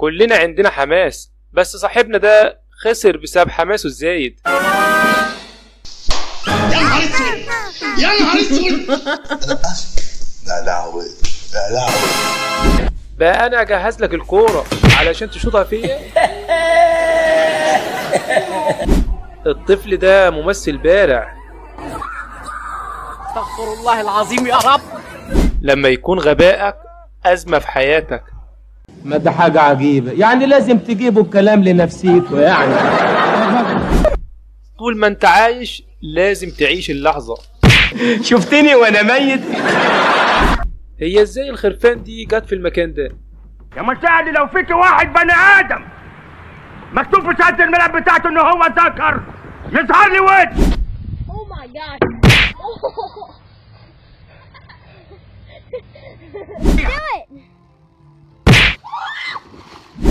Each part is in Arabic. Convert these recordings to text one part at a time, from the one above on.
كلنا عندنا حماس، بس صاحبنا ده خسر بسبب حماسه الزايد. يا نهار اسود يا نهار اسود. لا لهوي لا لهوي. بقى انا اجهز لك الكوره علشان تشوطها فيا؟ الطفل ده ممثل بارع. استغفر الله العظيم يا رب. لما يكون غبائك أزمة في حياتك. ما ده حاجة عجيبة، يعني لازم تجيبوا الكلام لنفسيته يعني. طول ما انت عايش لازم تعيش اللحظة. شفتني وانا ميت؟ هي ازاي الخرفان دي جت في المكان ده؟ يا مساعد لو فيك واحد بني ادم مكتوب في شهادة الميلاد بتاعته ان هو ذكر يظهر لي وجه. Oh my god. Do it.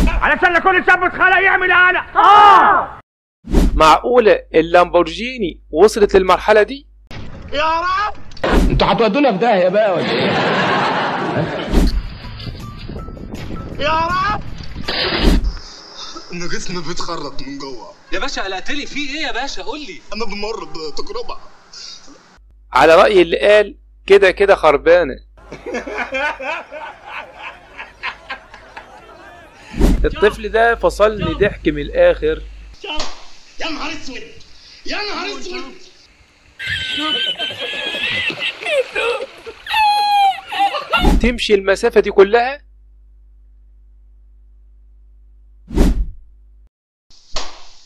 علشان كل شاب اتخلق يعمل قلق. معقولة اللامبورجيني وصلت للمرحلة دي؟ يا رب. انتوا هتودونا في داهية بقى ولا ايه؟ يا رب. انا جسمي بيتخرط من جوه. يا باشا قلقتلي في ايه يا باشا؟ قول لي. انا بمر بتجربه. على رأي اللي قال كده كده خربانة. الطفل ده فصلني ضحك من الآخر. يا نهار اسود يا نهار اسود. تمشي المسافة دي كلها؟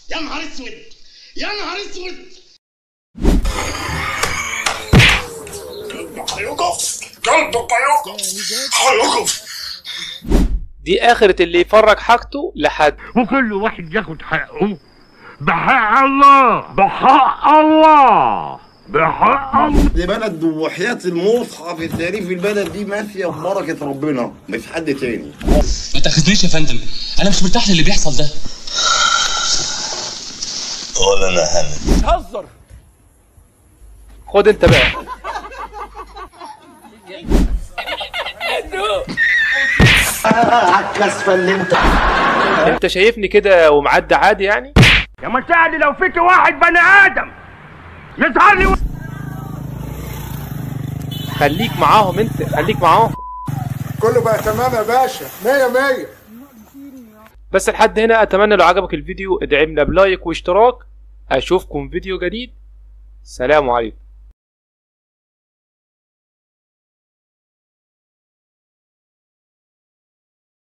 يا نهار اسود يا نهار اسود. قلبك هيقف. دي آخرة اللي يفرج حاجته لحد. وكل واحد ياخد حقه بحق الله بحق الله بحق الله. دي بلد وحياة المصحف الشريف، البلد دي ماشية ببركة ربنا مش حد تاني. ما تاخذنيش يا فندم، انا مش مرتاح للي بيحصل ده. ولا انا هنا. بتهزر. خد انت بقى. عالكسفة اللي انت شايفني كده ومعدي عادي يعني؟ يا مساعد لو فيك واحد بني ادم يظهر لي خليك معاهم انت، خليك معاهم. كله بقى تمام يا باشا. 100 100. بس لحد هنا اتمنى لو عجبك الفيديو ادعمنا بلايك واشتراك. اشوفكم فيديو جديد. سلام عليكم.